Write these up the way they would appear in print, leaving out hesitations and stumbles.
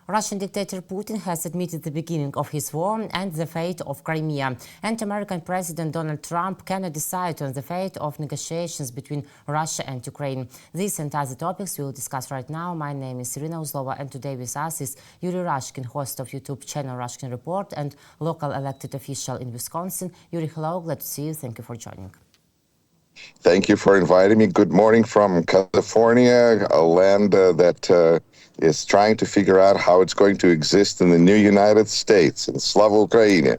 Russian dictator Putin has admitted the beginning of his war and the fate of Crimea. And American President Donald Trump cannot decide on the fate of negotiations between Russia and Ukraine. These and other topics we will discuss right now. My name is Irina Uzlova, and today with us is Yuri Rashkin, host of YouTube channel Rashkin Report and local elected official in Wisconsin. Yuri, hello, glad to see you. Thank you for joining. Thank you for inviting me. Good morning from California, a land that is trying to figure out how it's going to exist in the new United States. And Slava Ukraini.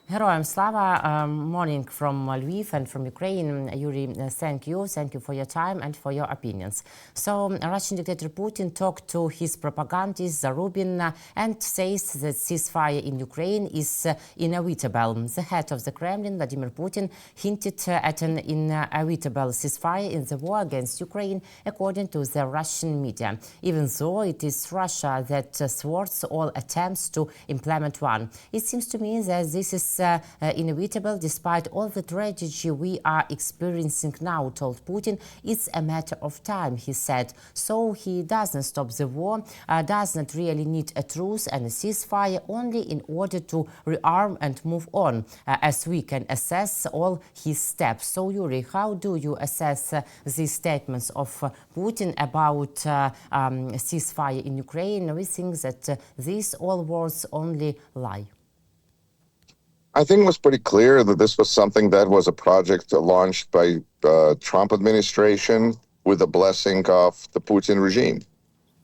Heroям Slava, morning from Lviv and from Ukraine. Yuri, thank you for your time and for your opinions. So, Russian dictator Putin talked to his propagandist Zarubin and says that ceasefire in Ukraine is inevitable. The head of the Kremlin, Vladimir Putin, hinted at an inevitable ceasefire in the war against Ukraine, according to the Russian media, even though it is Russia that thwarts all attempts to implement one. It seems to me that this is inevitable despite all the tragedy we are experiencing now, told Putin. It's a matter of time, he said. So he doesn't stop the war, does not really need a truce and a ceasefire, only in order to rearm and move on, as we can assess all his steps. So, Yuri, how do you assess these statements of Putin about ceasefire in Ukraine? We think that these all words only lie. I think it was pretty clear that this was something that was a project launched by Trump administration with the blessing of the Putin regime.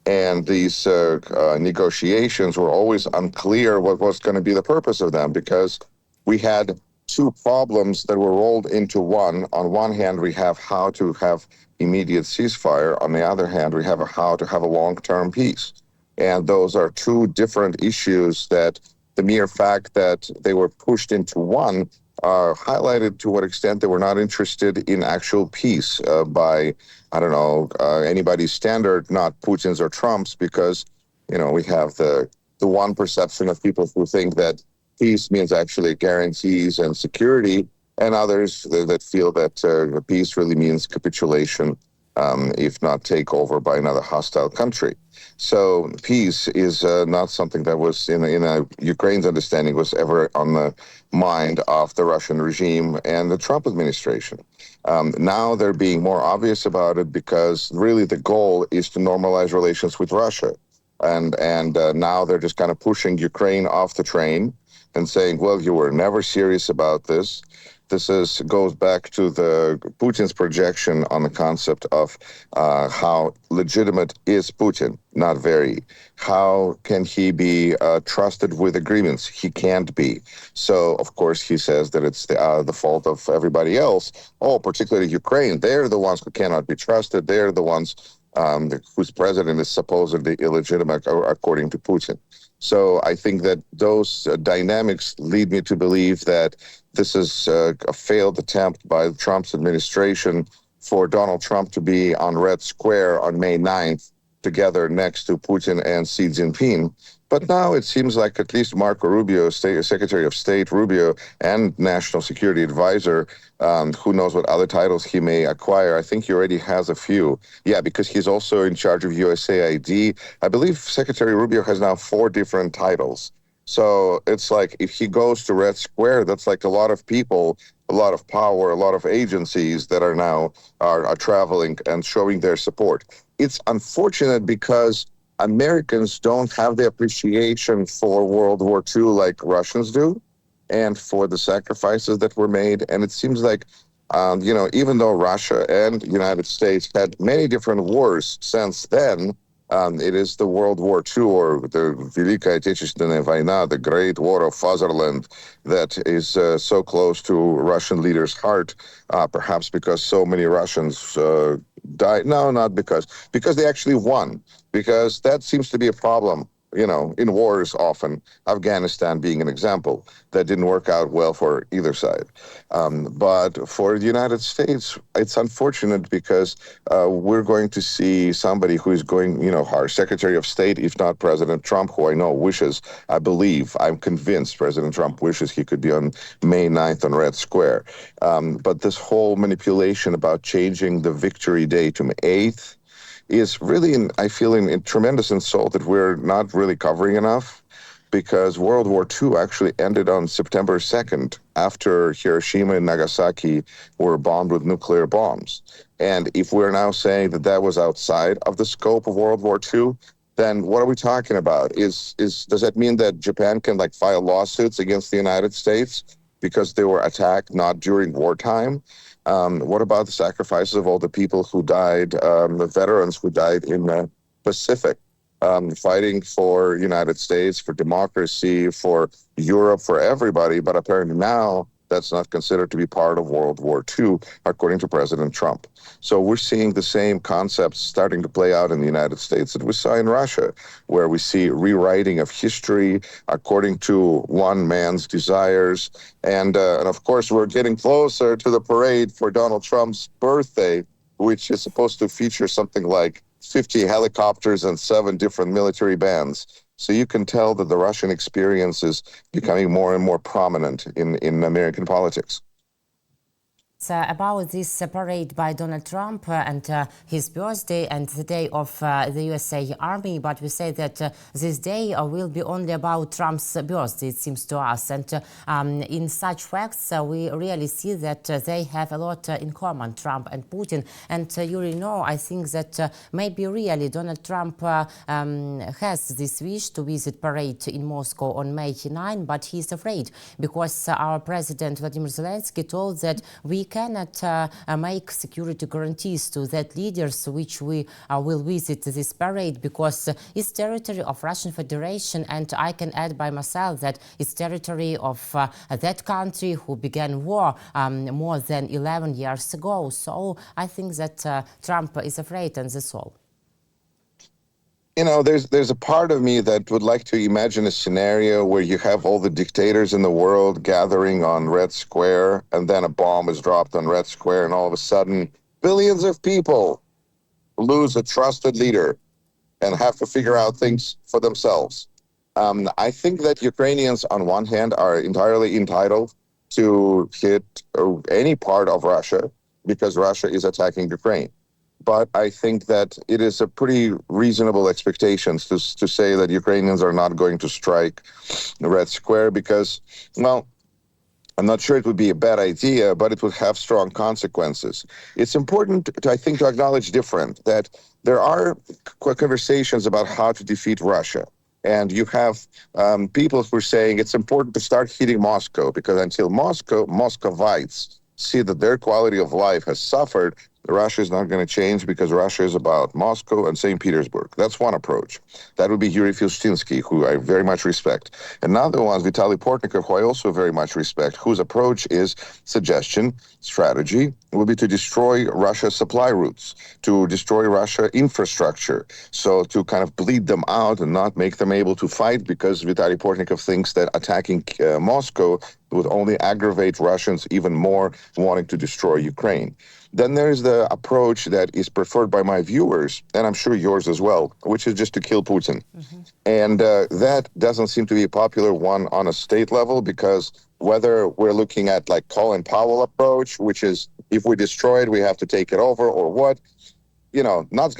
And these negotiations were always unclear what was going to be the purpose of them, because we had two problems that were rolled into one. On one hand, we have how to have immediate ceasefire. On the other hand, we have how to have a long-term peace. And those are two different issues that the mere fact that they were pushed into one highlighted to what extent they were not interested in actual peace by, I don't know, anybody's standard, not Putin's or Trump's, because, you know, we have the one perception of people who think that peace means actually guarantees and security, and others that feel that peace really means capitulation, if not takeover by another hostile country. So peace is not something that was in Ukraine's understanding was ever on the mind of the Russian regime and the Trump administration. Now they're being more obvious about it because really the goal is to normalize relations with Russia. And now they're just kind of pushing Ukraine off the train and saying, well, you were never serious about this. This goes back to the Putin's projection on the concept of how legitimate is Putin, not very. How can he be trusted with agreements? He can't be. So, of course, he says that it's the fault of everybody else. Oh, particularly Ukraine. They're the ones who cannot be trusted. They're the ones whose president is supposedly illegitimate, according to Putin. So I think that those dynamics lead me to believe that this is a failed attempt by Trump's administration for Donald Trump to be on Red Square on May 9th, together next to Putin and Xi Jinping. But now it seems like at least Marco Rubio, Secretary of State Rubio, and National Security Advisor, who knows what other titles he may acquire. I think he already has a few. Yeah, because he's also in charge of USAID. I believe Secretary Rubio has now 4 different titles. So it's like if he goes to Red Square, that's like a lot of people, a lot of power, a lot of agencies that are now are traveling and showing their support. It's unfortunate because Americans don't have the appreciation for World War II like Russians do, and for the sacrifices that were made. And it seems like, even though Russia and the United States had many different wars since then, it is the World War II, or the Великая Отечественная война, the Great War of Fatherland, that is so close to Russian leaders' heart, perhaps because so many Russians died. No, not because they actually won, because that seems to be a problem. In wars often, Afghanistan being an example, that didn't work out well for either side. But for the United States, it's unfortunate because we're going to see somebody who is going, our Secretary of State, if not President Trump, who I know wishes, I'm convinced President Trump wishes he could be on May 9th on Red Square. But this whole manipulation about changing the victory day to May 8th, is really, I feel, in tremendous insult that we're not really covering enough, because World War II actually ended on September 2nd after Hiroshima and Nagasaki were bombed with nuclear bombs. And if we're now saying that that was outside of the scope of World War II, then what are we talking about? Does that mean that Japan can file lawsuits against the United States because they were attacked not during wartime? What about the sacrifices of all the people who died, the veterans who died in the Pacific, fighting for United States, for democracy, for Europe, for everybody? But apparently now that's not considered to be part of World War II, according to President Trump. So we're seeing the same concepts starting to play out in the United States that we saw in Russia, where we see rewriting of history according to one man's desires. And of course, we're getting closer to the parade for Donald Trump's birthday, which is supposed to feature something like 50 helicopters and 7 different military bands. So you can tell that the Russian experience is becoming more and more prominent in American politics. About this parade by Donald Trump and his birthday and the day of the USA Army, but we say that this day will be only about Trump's birthday, it seems to us. And in such facts, we really see that they have a lot in common, Trump and Putin. And you know, I think that maybe really Donald Trump has this wish to visit parade in Moscow on May 9, but he's afraid because our president Vladimir Zelensky told that we cannot make security guarantees to that leaders which we will visit this parade because it's territory of Russian Federation, and I can add by myself that it's territory of that country who began war more than 11 years ago. So I think that Trump is afraid, and that's all. You know, there's a part of me that would like to imagine a scenario where you have all the dictators in the world gathering on Red Square, and then a bomb is dropped on Red Square, and all of a sudden, billions of people lose a trusted leader and have to figure out things for themselves. I think that Ukrainians, on one hand, are entirely entitled to hit any part of Russia because Russia is attacking Ukraine. But I think that it is a pretty reasonable expectation to say that Ukrainians are not going to strike the Red Square because, well, I'm not sure it would be a bad idea, but it would have strong consequences. It's important, I think, to acknowledge that there are conversations about how to defeat Russia. And you have people who are saying it's important to start hitting Moscow because until Moscovites see that their quality of life has suffered, Russia is not going to change because Russia is about Moscow and St. Petersburg. That's one approach. That would be Yuri Rashkin, who I very much respect. Another one is Vitaly Portnikov, who I also very much respect, whose approach is strategy, will be to destroy Russia's supply routes, to destroy Russia infrastructure, so to kind of bleed them out and not make them able to fight, because Vitaly Portnikov thinks that attacking Moscow would only aggravate Russians even more wanting to destroy Ukraine. Then there's the approach that is preferred by my viewers, and I'm sure yours as well, which is just to kill Putin. Mm-hmm. And that doesn't seem to be a popular one on a state level, because whether we're looking at like Colin Powell approach, which is if we destroy it, we have to take it over, or what, not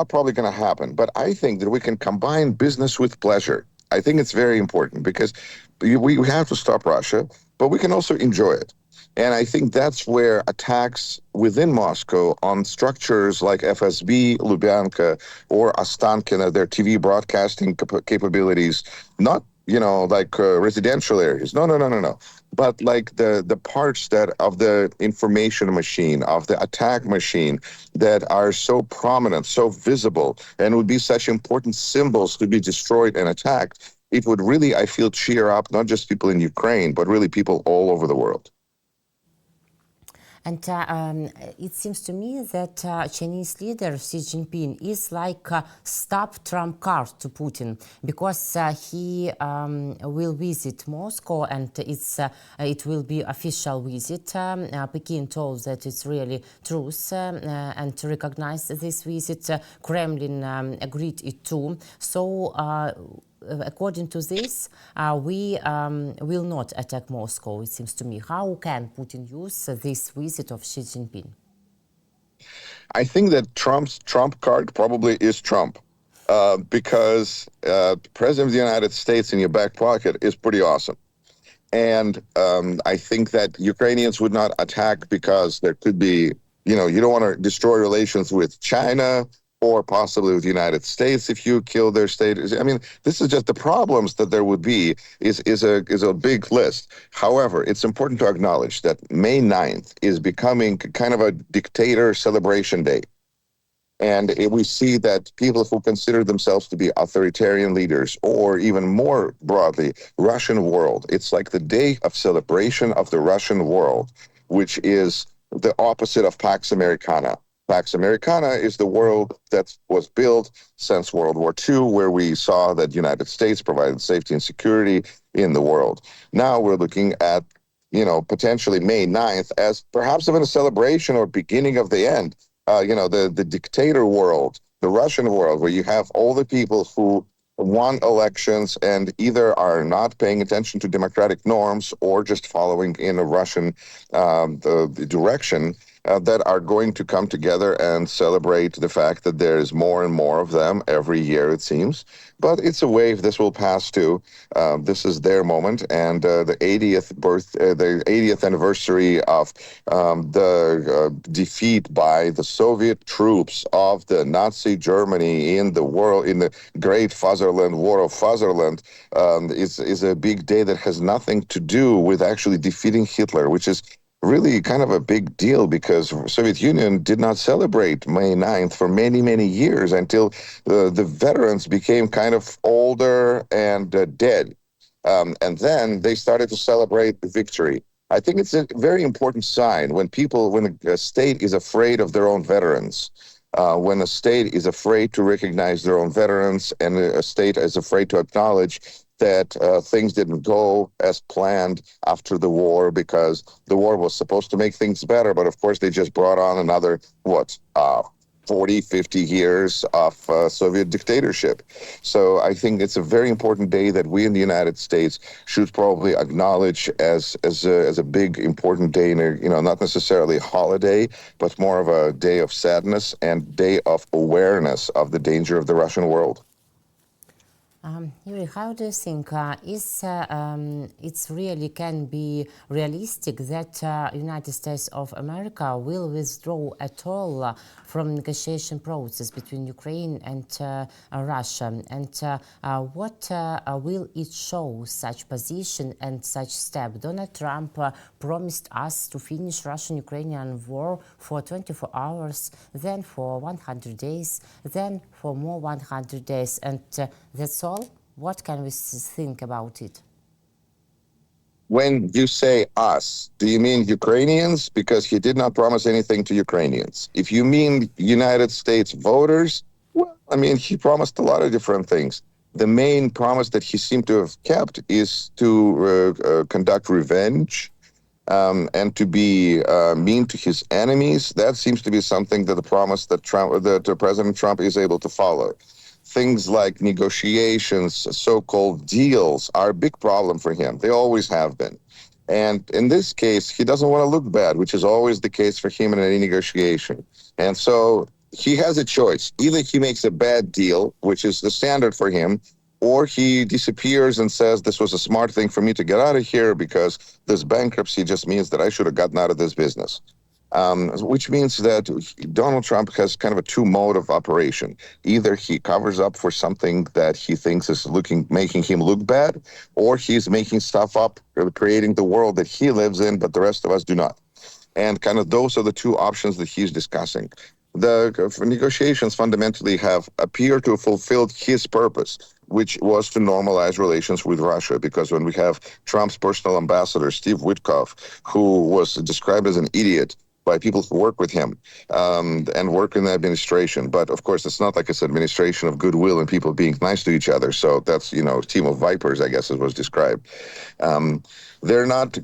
probably going to happen. But I think that we can combine business with pleasure. I think it's very important because we have to stop Russia, but we can also enjoy it. And I think that's where attacks within Moscow on structures like FSB, Lubyanka, or Ostankino, their TV broadcasting capabilities, not, residential areas. No. But like the parts that of the information machine, of the attack machine that are so prominent, so visible, and would be such important symbols to be destroyed and attacked, it would really, I feel, cheer up not just people in Ukraine, but really people all over the world. And it seems to me that Chinese leader Xi Jinping is like a stop Trump card to Putin, because he will visit Moscow, and it will be official visit. Peking told that it's really truth and to recognize this visit. Kremlin agreed it too. So according to this, we will not attack Moscow, it seems to me. How can Putin use this visit of Xi Jinping? I think that Trump's Trump card probably is Trump, because President of the United States in your back pocket is pretty awesome. And I think that Ukrainians would not attack because there could be, you don't want to destroy relations with China or possibly with the United States if you kill their state. I mean, this is just the problems that there would be is a big list. However, it's important to acknowledge that May 9th is becoming kind of a dictator celebration day. And we see that people who consider themselves to be authoritarian leaders, or even more broadly, Russian world, it's like the day of celebration of the Russian world, which is the opposite of Pax Americana. Pax Americana is the world that was built since World War II, where we saw that the United States provided safety and security in the world. Now we're looking at, potentially May 9th as perhaps even a celebration or beginning of the end. The dictator world, the Russian world, where you have all the people who won elections and either are not paying attention to democratic norms or just following in a Russian the direction, that are going to come together and celebrate the fact that there is more and more of them every year, it seems. But it's a wave. This will pass too. This is their moment, and the 80th anniversary of the defeat by the Soviet troops of the Nazi Germany in the world, in the Great Fatherland War of Fatherland, is a big day that has nothing to do with actually defeating Hitler, which is really kind of a big deal because the Soviet Union did not celebrate May 9th for many, many years until the veterans became kind of older and dead. And then they started to celebrate the victory. I think it's a very important sign when a state is afraid of their own veterans, when a state is afraid to recognize their own veterans, and a state is afraid to acknowledge that things didn't go as planned after the war, because the war was supposed to make things better. But of course, they just brought on another, 40, 50 years of Soviet dictatorship. So I think it's a very important day that we in the United States should probably acknowledge as a big, important day, not necessarily a holiday, but more of a day of sadness and day of awareness of the danger of the Russian world. Yuri, how do you think it's really can be realistic that United States of America will withdraw at all from negotiation process between Ukraine and Russia? And what will it show such position and such step? Donald Trump promised us to finish Russian-Ukrainian war for 24 hours, then for 100 days, then for more 100 days, and that's all. What can we think about it? When you say us, do you mean Ukrainians? Because he did not promise anything to Ukrainians. If you mean United States voters, well, he promised a lot of different things. The main promise that he seemed to have kept is to conduct revenge and to be mean to his enemies. That seems to be something that the promise that President Trump is able to follow. Things like negotiations, so-called deals, are a big problem for him. They always have been. And in this case, he doesn't want to look bad, which is always the case for him in any negotiation. And so he has a choice. Either he makes a bad deal, which is the standard for him, or he disappears and says, this was a smart thing for me to get out of here because this bankruptcy just means that I should have gotten out of this business. Which means that Donald Trump has kind of a two-mode of operation. Either he covers up for something that he thinks is making him look bad, or he's making stuff up, creating the world that he lives in, but the rest of us do not. And kind of those are the two options that he's discussing. The negotiations fundamentally appeared to have fulfilled his purpose, which was to normalize relations with Russia. Because when we have Trump's personal ambassador, Steve Witkoff, who was described as an idiot by people who work with him and work in the administration. But of course, it's not like it's an administration of goodwill and people being nice to each other. So that's, a team of vipers, I guess, as was described. They're not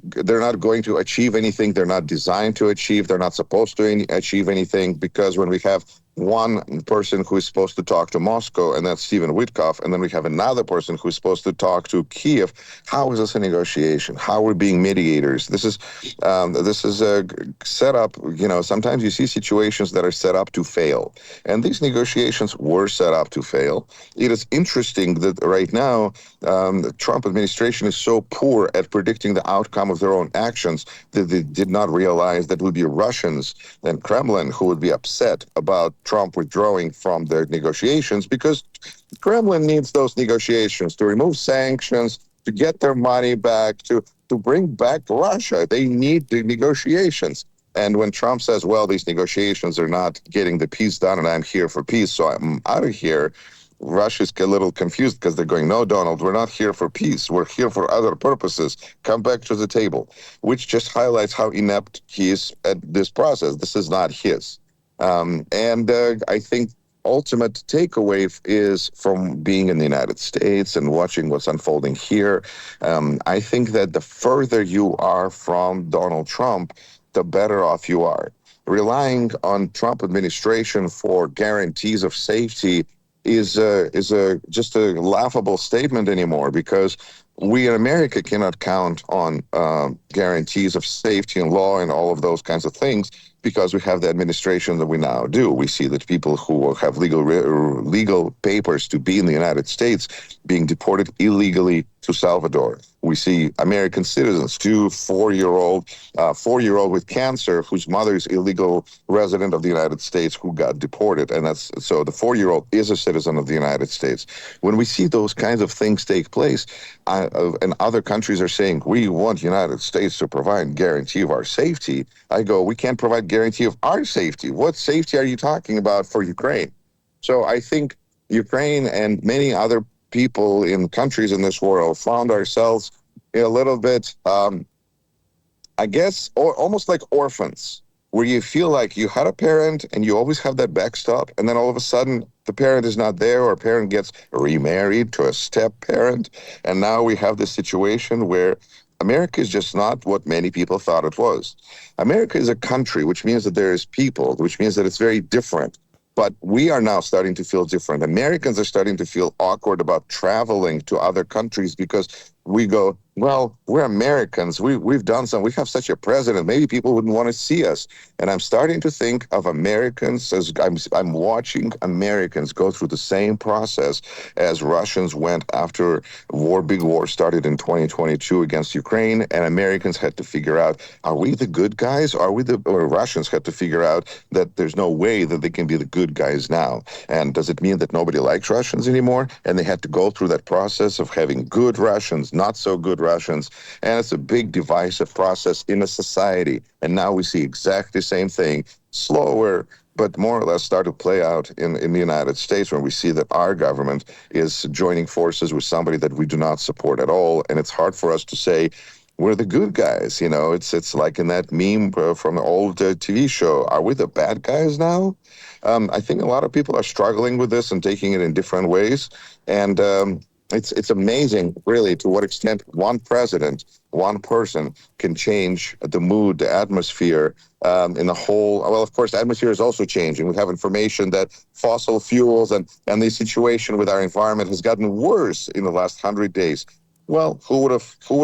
going to achieve anything. They're not designed to achieve. They're not supposed to achieve anything, because when we have one person who is supposed to talk to Moscow, and that's Stephen Witkoff, and then we have another person who's supposed to talk to Kiev. How is this a negotiation? How are we being mediators? This is a set up. Sometimes you see situations that are set up to fail, and these negotiations were set up to fail. It is interesting that right now the Trump administration is so poor at predicting the outcome of their own actions that they did not realize that it would be Russians and Kremlin who would be upset about Trump withdrawing from the negotiations, because Kremlin needs those negotiations to remove sanctions, to get their money back, to bring back Russia. They need the negotiations. And when Trump says, well, these negotiations are not getting the peace done and I'm here for peace, so I'm out of here, Russia's a little confused because they're going, no, Donald, we're not here for peace. We're here for other purposes. Come back to the table, which just highlights how inept he is at this process. This is not his. I think ultimate takeaway is from being in the United States and watching what's unfolding here. I think that the further you are from Donald Trump, the better off you are. Relying on Trump administration for guarantees of safety is just a laughable statement anymore, because we in America cannot count on guarantees of safety and law and all of those kinds of things, because we have the administration that we now do. We see that people who have legal papers to be in the United States being deported illegally to Salvador. We see American citizens, four-year-old with cancer, whose mother is illegal resident of the United States, who got deported. And so the 4-year-old is a citizen of the United States. When we see those kinds of things take place, and other countries are saying, we want the United States to provide guarantee of our safety, I go, we can't provide guarantee of our safety. What safety are you talking about for Ukraine? So I think Ukraine and many other people in countries in this world found ourselves a little bit, I guess, or almost like orphans, where you feel like you had a parent and you always have that backstop, and then all of a sudden the parent is not there, or a parent gets remarried to a step parent, and now we have this situation where America is just not what many people thought it was. America is a country, which means that there is people, which means that it's very different. But we are now starting to feel different. Americans are starting to feel awkward about traveling to other countries, because we go, well, we're Americans. We've done some. We have such a president. Maybe people wouldn't want to see us. And I'm starting to think of Americans as I'm watching Americans go through the same process as Russians went after big war started in 2022 against Ukraine. And Americans had to figure out, are we the good guys? Or Russians had to figure out that there's no way that they can be the good guys now. And does it mean that nobody likes Russians anymore? And they had to go through that process of having good Russians, not so good Russians. And it's a big divisive process in a society. And now we see exactly the same thing, slower, but more or less start to play out in the United States, where we see that our government is joining forces with somebody that we do not support at all. And it's hard for us to say, we're the good guys. It's like in that meme from the old TV show. Are we the bad guys now? I think a lot of people are struggling with this and taking it in different ways. And it's amazing, really, to what extent one president, one person can change the mood, the atmosphere in the whole. Well, of course, the atmosphere is also changing. We have information that fossil fuels and the situation with our environment has gotten worse in the last 100 days. Well, who would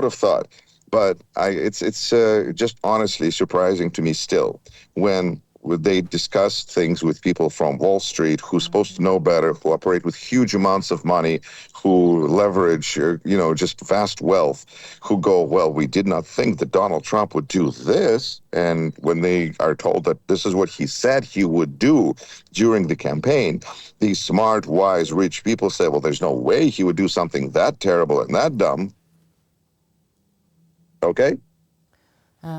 have thought? But it's just honestly surprising to me still when they discuss things with people from Wall Street who's supposed to know better, who operate with huge amounts of money, who leverage, just vast wealth, who go, well, we did not think that Donald Trump would do this. And when they are told that this is what he said he would do during the campaign, these smart, wise, rich people say, well, there's no way he would do something that terrible and that dumb. Okay?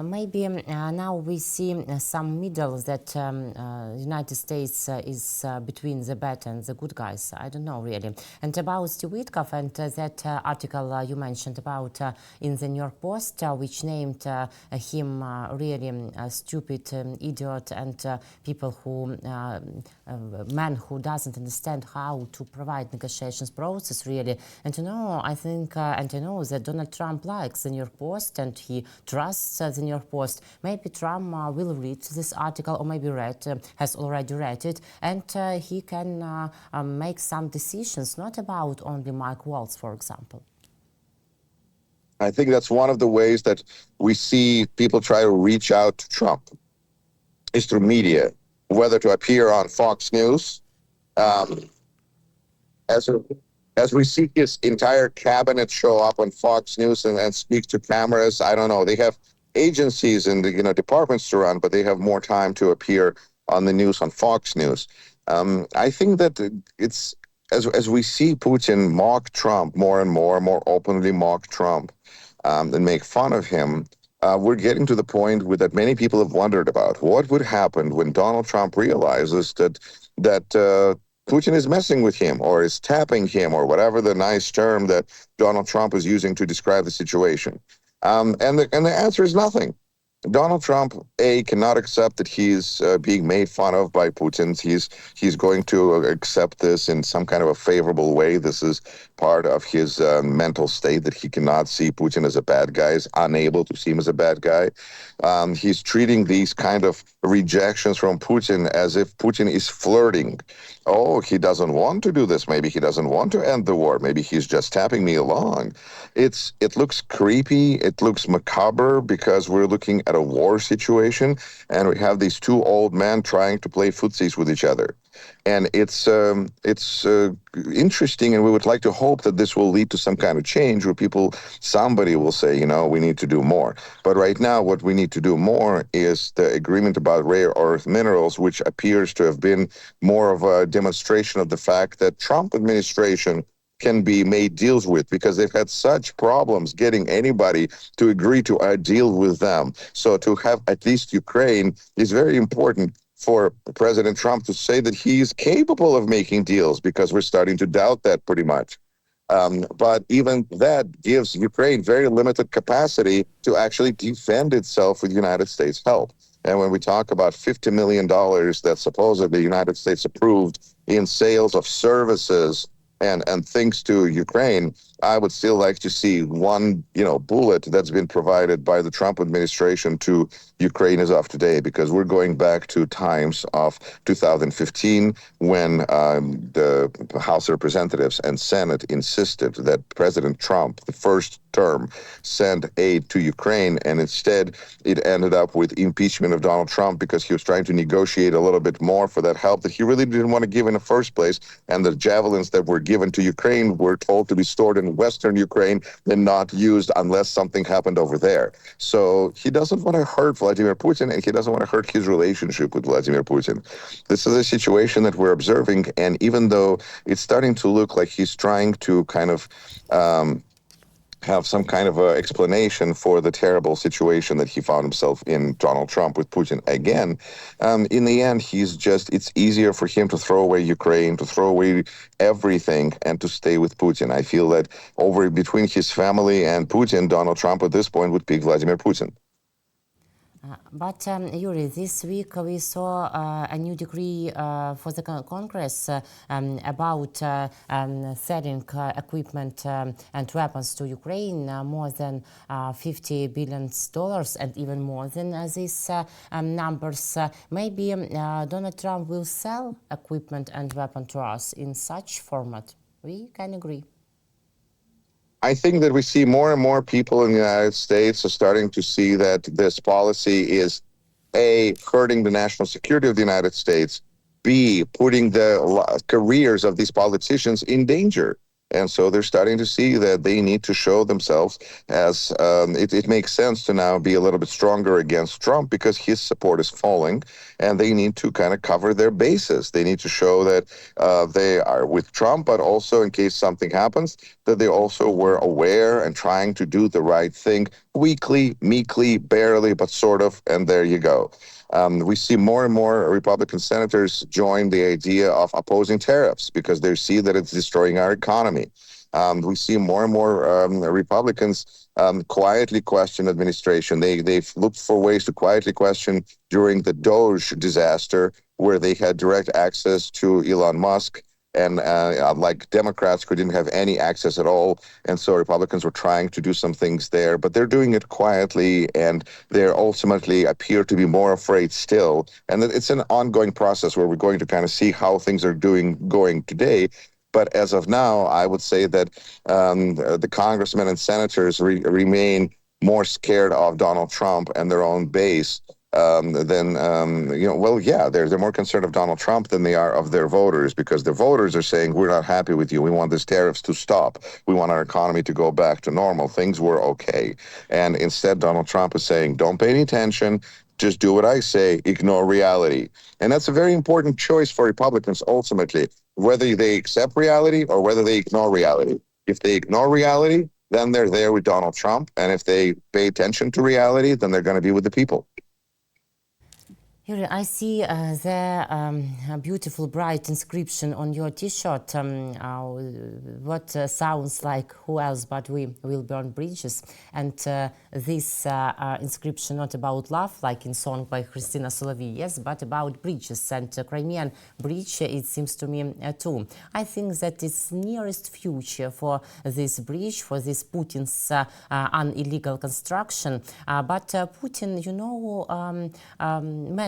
Maybe now we see some middle that United States is between the bad and the good guys. I don't know really. And about Steve Witkoff and that article you mentioned about in the New York Post, which named him really stupid idiot and people who man who doesn't understand how to provide negotiations process really. And I think and I know that Donald Trump likes the New York Post and he trusts the New York Post. Maybe Trump will read this article, or maybe has already read it, and he can make some decisions, not about only Mike Waltz, for example. I think that's one of the ways that we see people try to reach out to Trump is through media, whether to appear on Fox News, as we see his entire cabinet show up on Fox News and speak to cameras. I don't know. They have agencies and departments to run, but they have more time to appear on the news on Fox News. I think that it's as we see Putin mock Trump more and more openly mock Trump and make fun of him. We're getting to the point that many people have wondered about what would happen when Donald Trump realizes that Putin is messing with him or is tapping him or whatever the nice term that Donald Trump is using to describe the situation. And the answer is nothing. Donald Trump, cannot accept that he's being made fun of by Putin. He's going to accept this in some kind of a favorable way. This is part of his mental state that he cannot see Putin as a bad guy, is unable to see him as a bad guy. He's treating these kind of rejections from Putin as if Putin is flirting. Oh, he doesn't want to do this. Maybe he doesn't want to end the war. Maybe he's just tapping me along. It looks creepy. It looks macabre because we're looking at a war situation and we have these two old men trying to play footsies with each other. And it's interesting, and we would like to hope that this will lead to some kind of change where somebody will say, we need to do more. But right now, what we need to do more is the agreement about rare earth minerals, which appears to have been more of a demonstration of the fact that Trump administration can be made deals with because they've had such problems getting anybody to agree to a deal with them. So to have at least Ukraine is very important for President Trump to say that he's capable of making deals, because we're starting to doubt that pretty much. But even that gives Ukraine very limited capacity to actually defend itself with United States help. And when we talk about $50 million that supposedly the United States approved in sales of services and things to Ukraine, I would still like to see one, bullet that's been provided by the Trump administration to Ukraine as of today, because we're going back to times of 2015 when the House of Representatives and Senate insisted that President Trump, the first term, send aid to Ukraine, and instead it ended up with impeachment of Donald Trump because he was trying to negotiate a little bit more for that help that he really didn't want to give in the first place, and the javelins that were given to Ukraine were told to be stored in Western Ukraine and not used unless something happened over there. So he doesn't want to hurt Vladimir Putin, and he doesn't want to hurt his relationship with Vladimir Putin. This is a situation that we're observing, and even though it's starting to look like he's trying to kind of have some kind of explanation for the terrible situation that he found himself in, Donald Trump, with Putin again. In the end, it's easier for him to throw away Ukraine, to throw away everything, and to stay with Putin. I feel that between his family and Putin, Donald Trump at this point would pick Vladimir Putin. But Yuri, this week we saw a new decree for the Congress about selling equipment and weapons to Ukraine, more than $50 billion and even more than these numbers. Maybe Donald Trump will sell equipment and weapons to us in such format. We can agree. I think that we see more and more people in the United States are starting to see that this policy is, A, hurting the national security of the United States, B, putting the careers of these politicians in danger. And so they're starting to see that they need to show themselves as it makes sense to now be a little bit stronger against Trump because his support is falling, and they need to kind of cover their bases. They need to show that they are with Trump, but also in case something happens, that they also were aware and trying to do the right thing weakly, meekly, barely, but sort of, and there you go. We see more and more Republican senators join the idea of opposing tariffs because they see that it's destroying our economy. We see more and more Republicans quietly question administration. They've looked for ways to quietly question during the Doge disaster, where they had direct access to Elon Musk and like Democrats who didn't have any access at all. And so Republicans were trying to do some things there, but they're doing it quietly, and they're ultimately appear to be more afraid still. And it's an ongoing process where we're going to kind of see how things are going today. But as of now, I would say that the congressmen and senators remain more scared of Donald Trump and their own base than they're more concerned of Donald Trump than they are of their voters, because the voters are saying, we're not happy with you. We want these tariffs to stop. We want our economy to go back to normal. Things were okay. And instead, Donald Trump is saying, don't pay any attention. Just do what I say. Ignore reality. And that's a very important choice for Republicans, ultimately, whether they accept reality or whether they ignore reality. If they ignore reality, then they're there with Donald Trump. And if they pay attention to reality, then they're going to be with the people. Yuri, I see the beautiful bright inscription on your T-shirt. What sounds like "Who else but we will burn bridges?" And this inscription not about love, like in song by Christina Solovey, yes, but about bridges, and Crimean bridge. It seems to me too. I think that it's nearest future for this bridge, for this Putin's illegal construction. But Putin,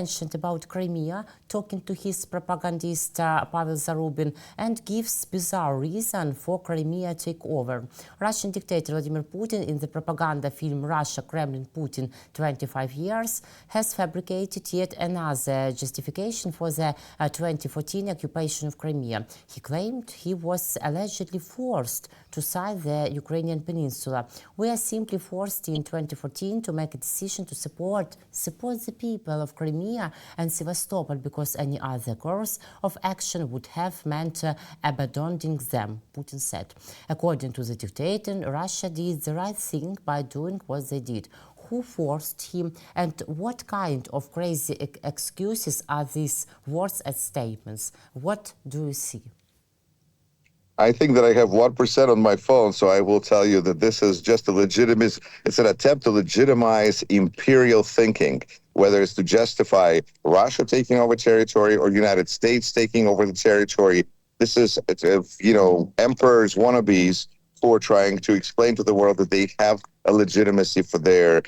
mentioned about Crimea, talking to his propagandist Pavel Zarubin, and gives bizarre reason for Crimea takeover. Russian dictator Vladimir Putin, in the propaganda film Russia, Kremlin, Putin, 25 years, has fabricated yet another justification for the 2014 occupation of Crimea. He claimed he was allegedly forced to side the Ukrainian peninsula. We are simply forced in 2014 to make a decision to support the people of Crimea and Sevastopol, because any other course of action would have meant abandoning them, Putin said. According to the dictator, Russia did the right thing by doing what they did. Who forced him, and what kind of crazy excuses are these words and statements? What do you see? I think that I have 1% on my phone, so I will tell you that this is just it's an attempt to legitimize imperial thinking, whether it's to justify Russia taking over territory or United States taking over the territory. This is, emperors, wannabes, who are trying to explain to the world that they have a legitimacy for their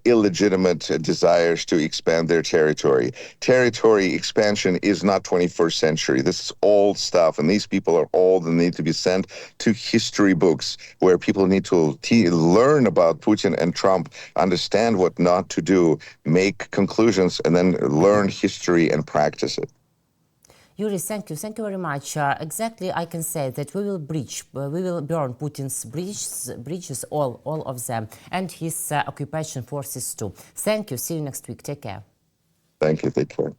illegitimate desires to expand their territory. Territory expansion is not 21st century. This is old stuff, and these people are old and need to be sent to history books where people need to learn about Putin and Trump, understand what not to do, make conclusions, and then learn history and practice it. Yuri, thank you very much. Exactly, I can say that we will burn Putin's bridges, all of them, and his occupation forces too. Thank you. See you next week. Take care. Thank you. Take care.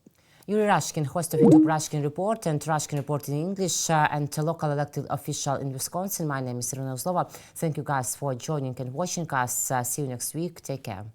Yuri Rashkin, host of YouTube Rashkin Report and Rashkin Report in English, and a local elected official in Wisconsin. My name is Irina Uzlova. Thank you guys for joining and watching us. See you next week. Take care.